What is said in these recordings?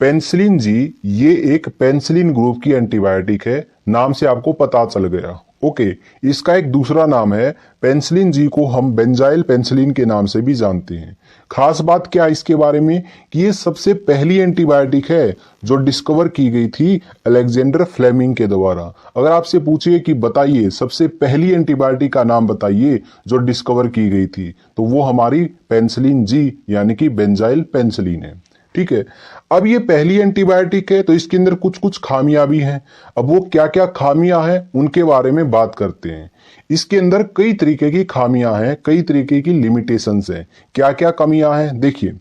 Penicillin G ये एक penicillin group की एंटीबायोटिक है, नाम से आपको पता चल गया। ओके, इसका एक दूसरा नाम है पेनिसिलिन जी को हम बेंजाइल पेनिसिलिन के नाम से भी जानते हैं। खास बात क्या है इसके बारे में कि ये सबसे पहली एंटीबायोटिक है जो डिस्कवर की गई थी अलेक्जेंडर फ्लेमिंग के द्वारा। अगर आपसे पूछिए कि बताइए सबसे पहली एंटीबायोटिक का नाम बताइए जो डिस्कवर की गई थी, तो वो हमारी पेनिसिलिन जी यानी कि बेंजाइल पेनिसिलिन है। ठीक है, अब ये पहली एंटीबायोटिक है तो इसके अंदर कुछ कुछ खामियां भी हैं। अब वो क्या क्या खामियां हैं उनके बारे में बात करते हैं। इसके अंदर कई तरीके की खामियां हैं, कई तरीके की लिमिटेशंस हैं। क्या क्या कमियां हैं देखिए।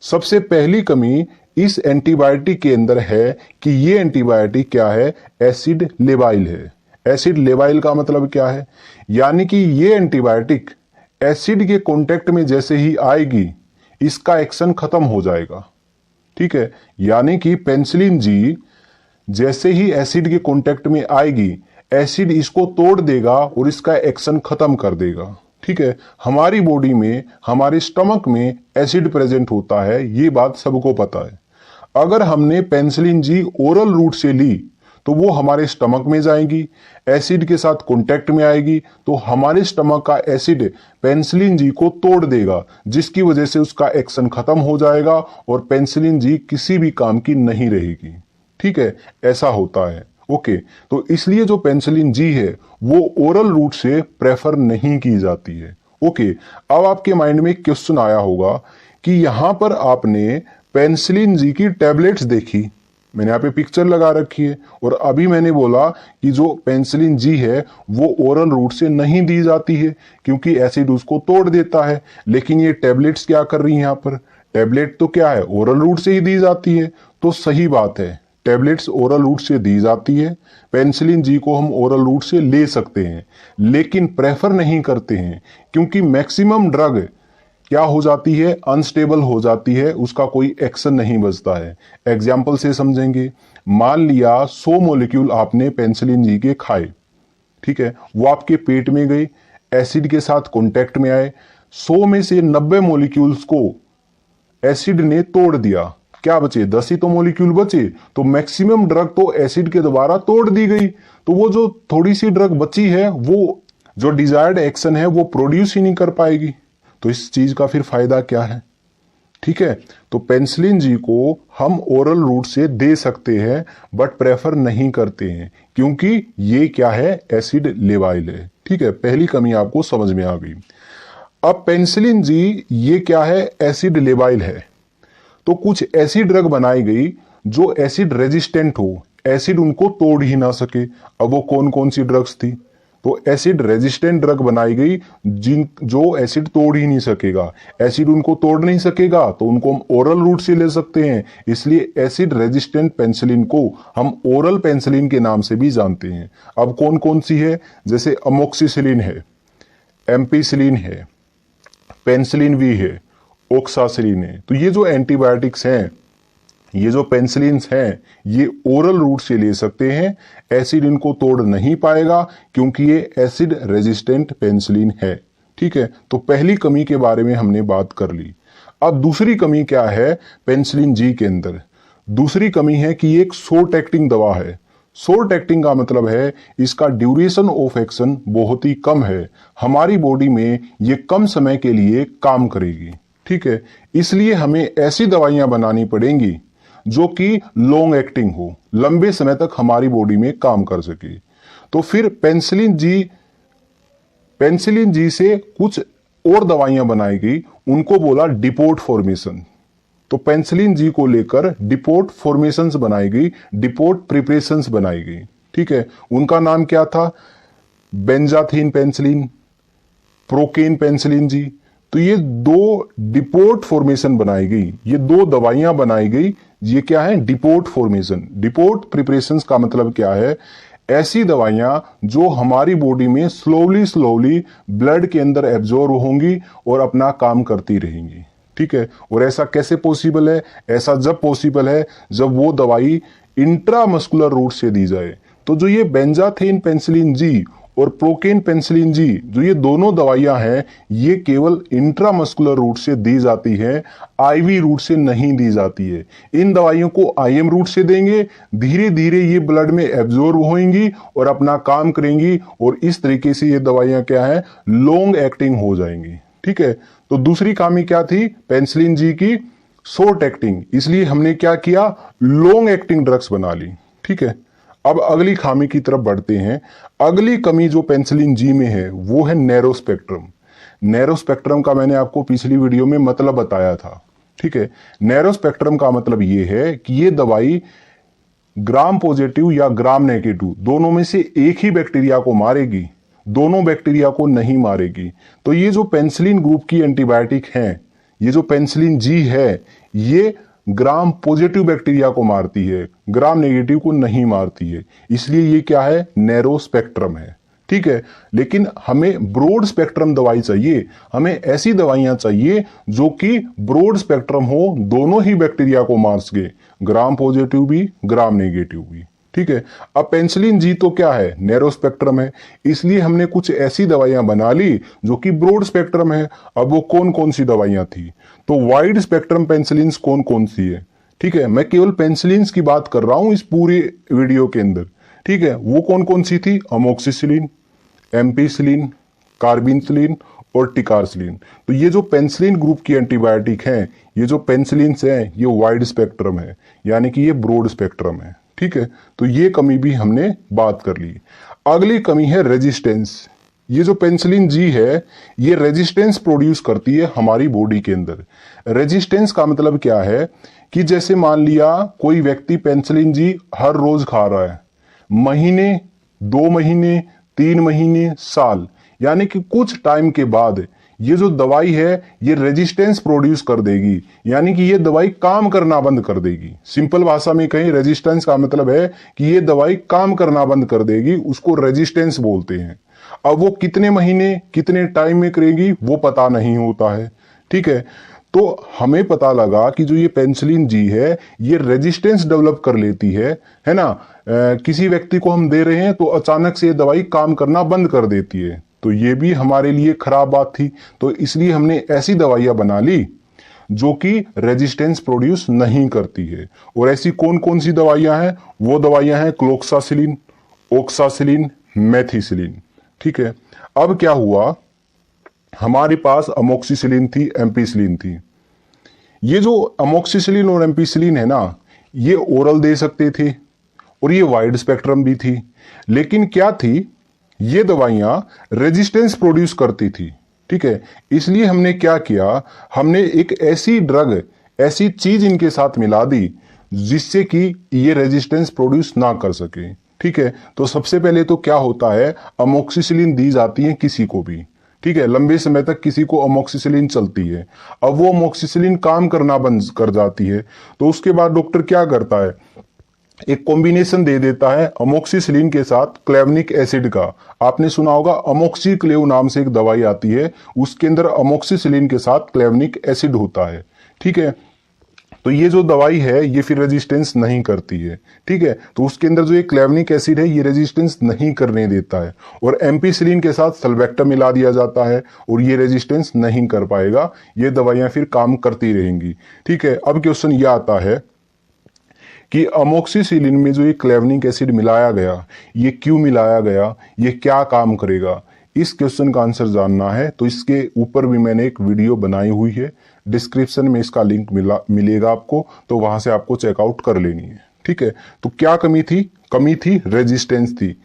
सबसे पहली कमी इस एंटीबायोटिक के अंदर है कि ये एंटीबायोटिक क्या है, एसिड लेवाइल है। एसिड लेवाइल का मतलब क्या है, यानी कि ये एंटीबायोटिक एसिड के कॉन्टेक्ट में जैसे ही आएगी इसका एक्शन खत्म हो जाएगा। ठीक है, यानी कि पेनिसिलिन जी जैसे ही एसिड के कांटेक्ट में आएगी एसिड इसको तोड़ देगा और इसका एक्शन खत्म कर देगा। ठीक है, हमारी बॉडी में हमारे स्टमक में एसिड प्रेजेंट होता है, ये बात सबको पता है। अगर हमने पेनिसिलिन जी ओरल रूट से ली तो वो हमारे स्टमक में जाएगी, एसिड के साथ कांटेक्ट में आएगी तो हमारे स्टमक का एसिड पेनिसिलिन जी को तोड़ देगा, जिसकी वजह से उसका एक्शन खत्म हो जाएगा और पेनिसिलिन जी किसी भी काम की नहीं रहेगी। ठीक है, ऐसा होता है। ओके, तो इसलिए जो पेनिसिलिन जी है वो ओरल रूट से प्रेफर नहीं की जाती है। ओके, अब आपके माइंड में क्वेश्चन आया होगा कि यहां पर आपने पेनिसिलिन जी की टैबलेट्स देखी, मैंने यहाँ पे पिक्चर लगा रखी है, और अभी मैंने बोला कि जो पेनिसिलिन जी है वो ओरल रूट से नहीं दी जाती है क्योंकि एसिड उसको तोड़ देता है। लेकिन ये टैबलेट्स क्या कर रही हैं यहाँ पर, टैबलेट तो क्या है ओरल रूट से ही दी जाती है। तो सही बात है, टैबलेट्स ओरल रूट से दी जाती है, पेनिसिलिन जी को हम ओरल रूट से ले सकते हैं, लेकिन प्रेफर नहीं करते हैं क्योंकि मैक्सिमम ड्रग क्या हो जाती है, अनस्टेबल हो जाती है, उसका कोई एक्शन नहीं बचता है। एग्जाम्पल से समझेंगे, मान लिया 100 मॉलिक्यूल आपने पेनिसिलिन जी के खाए, ठीक है, वो आपके पेट में गए, एसिड के साथ कांटेक्ट में आए, 100 में से 90 मॉलिक्यूल्स को एसिड ने तोड़ दिया, क्या बचे 10 ही तो मॉलिक्यूल बचे। तो मैक्सिमम ड्रग तो एसिड के द्वारा तोड़ दी गई, तो वो जो थोड़ी सी ड्रग बची है वो जो डिजायर्ड एक्शन है वो प्रोड्यूस ही नहीं कर पाएगी। तो इस चीज का फिर फायदा क्या है। ठीक है, तो पेनिसिलिन जी को हम ओरल रूट से दे सकते हैं बट प्रेफर नहीं करते हैं क्योंकि ये क्या है, एसिड लेवाइल है। ठीक है, पहली कमी आपको समझ में आ गई। अब पेनिसिलिन जी ये क्या है, एसिड लेवाइल है, तो कुछ ऐसी ड्रग बनाई गई जो एसिड रेजिस्टेंट हो, एसिड उनको तोड़ ही ना सके। अब वो कौन कौन सी ड्रग्स थी, तो एसिड रेजिस्टेंट ड्रग बनाई गई जो एसिड तोड़ ही नहीं सकेगा। एसिड उनको तोड़ नहीं सकेगा तो उनको हम ओरल रूट से ले सकते हैं, इसलिए एसिड रेजिस्टेंट पेनिसिलिन को हम ओरल पेनिसिलिन के नाम से भी जानते हैं। अब कौन कौन सी है, जैसे अमोक्सिसिलिन है, एम्पिसिलिन है, पेनिसिलिन वी है, ओक्सासिलिन है। तो ये जो एंटीबायोटिक्स हैं, ये जो पेनिसिलिन्स हैं, ये ओरल रूट से ले सकते हैं, एसिड इनको तोड़ नहीं पाएगा क्योंकि ये एसिड रेजिस्टेंट पेनिसिलिन है। ठीक है, तो पहली कमी के बारे में हमने बात कर ली। अब दूसरी कमी क्या है पेनिसिलिन जी के अंदर, दूसरी कमी है कि ये एक शॉर्ट एक्टिंग दवा है। शॉर्ट एक्टिंग का मतलब है इसका ड्यूरेशन ऑफ एक्शन बहुत ही कम है, हमारी बॉडी में ये कम समय के लिए काम करेगी। ठीक है, इसलिए हमें ऐसी दवाइयां बनानी पड़ेंगी जो कि लॉन्ग एक्टिंग हो, लंबे समय तक हमारी बॉडी में काम कर सके। तो फिर पेनिसिलिन जी से कुछ और दवाइयां बनाई गई, उनको बोला डिपोट फॉर्मेशन। तो पेनिसिलिन जी को लेकर डिपोट फॉर्मेशंस बनाई गई, डिपोट प्रिपरेशंस बनाई गई। ठीक है, उनका नाम क्या था, बेंजाथीन पेनिसिलिन, प्रोकेन पेनिसिलिन जी। तो ये दो डिपोट फॉर्मेशन बनाई गई, ये दो दवाइयां बनाई गई। ये क्या है, डिपोट फॉर्मेशन। डिपोट प्रिपरेशंस का मतलब क्या है, ऐसी दवाइयां जो हमारी बॉडी में स्लोली ब्लड के अंदर एब्जॉर्ब होंगी और अपना काम करती रहेंगी। ठीक है, और ऐसा कैसे पॉसिबल है, ऐसा जब पॉसिबल है जब वो दवाई इंट्रामस्कुलर रूट से दी जाए। तो जो ये बेंजाथीन पेनिसिलिन जी और प्रोकेन पेनिसिलिन जी, जो ये दोनों दवाइयां हैं, ये केवल इंट्रामस्कुलर रूट से दी जाती है, आईवी रूट से नहीं दी जाती है। इन दवाइयों को आईएम रूट से देंगे, धीरे धीरे ये ब्लड में एब्जॉर्ब होंगी और अपना काम करेंगी, और इस तरीके से ये दवाइयां क्या है, लॉन्ग एक्टिंग हो जाएंगी। ठीक है, तो दूसरी खामी क्या थी पेनिसिलिन जी की, शॉर्ट एक्टिंग, इसलिए हमने क्या किया, लॉन्ग एक्टिंग ड्रग्स बना ली। ठीक है, अब अगली खामी की तरफ बढ़ते हैं। अगली कमी जो पेनिसिलिन जी में है वो है नैरो स्पेक्ट्रम। नैरो स्पेक्ट्रम का मैंने आपको पिछली वीडियो में मतलब बताया था। ठीक है, नैरो स्पेक्ट्रम का मतलब ये है कि ये दवाई ग्राम पॉजिटिव या ग्राम नेगेटिव दोनों में से एक ही बैक्टीरिया को मारेगी, दोनों बैक्टीरिया को नहीं मारेगी। तो ये जो पेनिसिलिन ग्रुप की एंटीबायोटिक हैं, ये जो पेनिसिलिन जी है, ये ग्राम पॉजिटिव बैक्टीरिया को मारती है, ग्राम नेगेटिव को नहीं मारती है, इसलिए ये क्या है, नैरो स्पेक्ट्रम है। ठीक है, लेकिन हमें ब्रॉड स्पेक्ट्रम दवाई चाहिए, हमें ऐसी दवाइयां चाहिए जो कि ब्रॉड स्पेक्ट्रम हो, दोनों ही बैक्टीरिया को मार सके, ग्राम पॉजिटिव भी ग्राम नेगेटिव भी। ठीक है, अब पेनिसिलिन जी तो क्या है, नैरो स्पेक्ट्रम है, इसलिए हमने कुछ ऐसी दवाइयां बना ली जो कि ब्रॉड स्पेक्ट्रम है। अब वो कौन कौन सी दवाइयां थी, तो वाइड स्पेक्ट्रम पेनिसिलिन कौन कौन सी है। ठीक है, मैं केवल पेनिसिलिन की बात कर रहा हूं इस पूरे वीडियो के अंदर। ठीक है, वो कौन कौन सी थी, अमोक्सिसिलिन, एम्पिसिलिन, कार्बिनसिलिन और टिकारसिलिन। तो ये जो पेनिसिलिन ग्रुप की एंटीबायोटिक हैं, ये जो पेनिसिलिन हैं, ये वाइड स्पेक्ट्रम है, यानी कि ये ब्रॉड स्पेक्ट्रम है। ठीक है, तो ये कमी भी हमने बात कर ली। अगली कमी है रेजिस्टेंस। ये जो पेनिसिलिन जी है, ये रेजिस्टेंस प्रोड्यूस करती है हमारी बॉडी के अंदर। रेजिस्टेंस का मतलब क्या है कि जैसे मान लिया कोई व्यक्ति पेनिसिलिन जी हर रोज खा रहा है, महीने, 2 महीने, 3 महीने, साल, यानी कि कुछ टाइम के बाद ये जो दवाई है ये रेजिस्टेंस प्रोड्यूस कर देगी, यानी कि ये दवाई काम करना बंद कर देगी। सिंपल भाषा में कहीं रेजिस्टेंस का मतलब है कि ये दवाई काम करना बंद कर देगी, उसको रेजिस्टेंस बोलते हैं। अब वो कितने महीने कितने टाइम में करेगी वो पता नहीं होता है। ठीक है, तो हमें पता लगा कि जो ये पेनिसिलिन जी है ये रेजिस्टेंस डेवलप कर लेती है ना। किसी व्यक्ति को हम दे रहे हैं तो अचानक से ये दवाई काम करना बंद कर देती है, तो ये भी हमारे लिए खराब बात थी। तो इसलिए हमने ऐसी दवाइयां बना ली जो कि रेजिस्टेंस प्रोड्यूस नहीं करती है। और ऐसी कौन कौन सी दवाइयां हैं, वो दवाइयां हैं क्लोक्सासिलिन, ओक्सासिलिन, मेथिसिलिन। ठीक है, अब क्या हुआ, हमारे पास अमोक्सिसिलिन थी, एम्पिसिलिन थी। ये जो अमोक्सिसिलिन और एम्पिसिलिन है ना, ये ओरल दे सकते थे और ये वाइड स्पेक्ट्रम भी थी, लेकिन क्या थी, ये दवाइयां रेजिस्टेंस प्रोड्यूस करती थी। ठीक है, इसलिए हमने क्या किया, हमने एक ऐसी ड्रग, ऐसी चीज इनके साथ मिला दी जिससे कि ये रेजिस्टेंस प्रोड्यूस ना कर सके। ठीक है, तो सबसे पहले तो क्या होता है, अमोक्सिसिलिन दी जाती है किसी को भी। ठीक है, लंबे समय तक किसी को अमोक्सिसिलिन चलती है। अब वो अमोक्सिसिलिन काम करना बंद कर जाती है, तो उसके बाद डॉक्टर क्या करता है, एक कॉम्बिनेशन दे देता है अमोक्सिसिलिन के साथ क्लेवनिक एसिड का। आपने सुना होगा अमोक्सिक्लेव नाम से एक दवाई आती है, उसके अंदर अमोक्सिसिलिन के साथ क्लेवनिक एसिड होता है। ठीक है, तो ये जो दवाई है ये फिर रेजिस्टेंस नहीं करती है। ठीक है, तो उसके अंदर जो ये क्लेवनिक एसिड है ये रेजिस्टेंस नहीं करने देता है, और एम्पिसिलिन के साथ सल्वेक्टम मिला दिया जाता है और ये रेजिस्टेंस नहीं कर पाएगा, ये दवाइयां फिर काम करती रहेंगी। ठीक है, अब क्वेश्चन ये आता है कि अमोक्सिसिलिन में जो ये क्लेवनिक एसिड मिलाया गया, ये क्यों मिलाया गया, ये क्या काम करेगा, इस क्वेश्चन का आंसर जानना है तो इसके ऊपर भी मैंने एक वीडियो बनाई हुई है, डिस्क्रिप्शन में इसका लिंक मिलेगा आपको, तो वहां से आपको चेकआउट कर लेनी है। ठीक है, तो क्या कमी थी, कमी थी रेजिस्टेंस थी।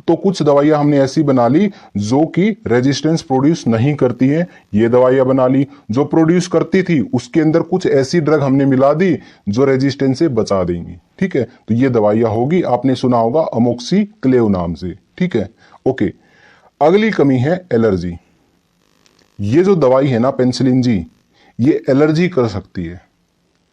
तो कुछ दवाइयां हमने ऐसी बना ली जो कि रेजिस्टेंस प्रोड्यूस नहीं करती हैं, ये दवाइयां बना ली। जो प्रोड्यूस करती थी उसके अंदर कुछ ऐसी ड्रग हमने मिला दी जो रेजिस्टेंस से बचा देंगी। ठीक है, तो ये दवाइयां होगी, आपने सुना होगा अमोक्सिक्लेव नाम से। ठीक है, ओके। अगली कमी है एलर्जी। ये जो दवाई है ना पेनिसिलिन जी, ये एलर्जी कर सकती है,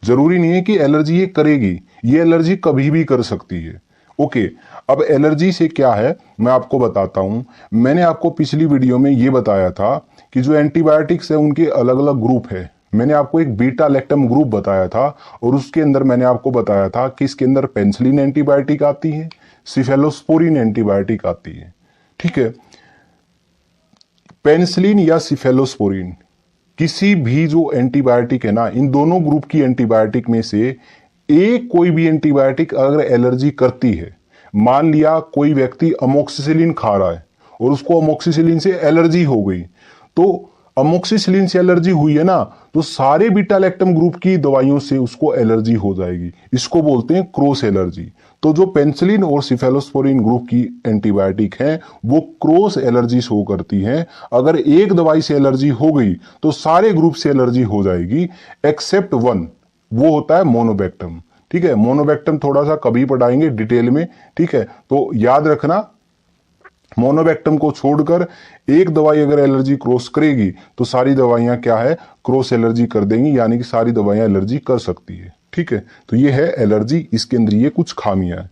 जरूरी नहीं है कि एलर्जी ये करेगी, ये एलर्जी कभी भी कर सकती है। ओके, अब एलर्जी से क्या है मैं आपको बताता हूं। मैंने आपको पिछली वीडियो में ये बताया था कि जो एंटीबायोटिक्स है उनके अलग अलग ग्रुप है। मैंने आपको एक बीटा लैक्टम ग्रुप बताया था और उसके अंदर मैंने आपको बताया था कि इसके अंदर पेनिसिलिन एंटीबायोटिक आती है, सिफेलोस्पोरिन एंटीबायोटिक आती है। ठीक है। पेनिसिलिन या सिफेलोस्पोरिन, किसी भी जो एंटीबायोटिक है ना, इन दोनों ग्रुप की एंटीबायोटिक में से एक कोई भी एंटीबायोटिक अगर एलर्जी करती है, मान लिया कोई व्यक्ति अमोक्सिसिलिन खा रहा है और उसको अमोक्सिसिलिन से एलर्जी हो गई, तो अमोक्सिसिलिन से एलर्जी हुई है ना, तो सारे बीटा लैक्टम ग्रुप की दवाइयों से उसको एलर्जी हो जाएगी। इसको बोलते हैं क्रॉस एलर्जी। तो जो पेनिसिलिन और सिफेलोस्पोरिन ग्रुप की एंटीबायोटिक हैं वो क्रॉस एलर्जी शो करती हैं। अगर एक दवाई से एलर्जी हो गई तो सारे ग्रुप से एलर्जी हो जाएगी एक्सेप्ट वन, वो होता है मोनोबैक्टम। ठीक है, मोनोबैक्टम थोड़ा सा कभी पढ़ाएंगे डिटेल में। ठीक है, तो याद रखना, मोनोबैक्टम को छोड़कर एक दवाई अगर एलर्जी क्रॉस करेगी तो सारी दवाइयां क्या है, क्रॉस एलर्जी कर देंगी, यानी कि सारी दवाइयां एलर्जी कर सकती है। ठीक है, तो ये है एलर्जी, इसके अंदर ये कुछ खामियां हैं।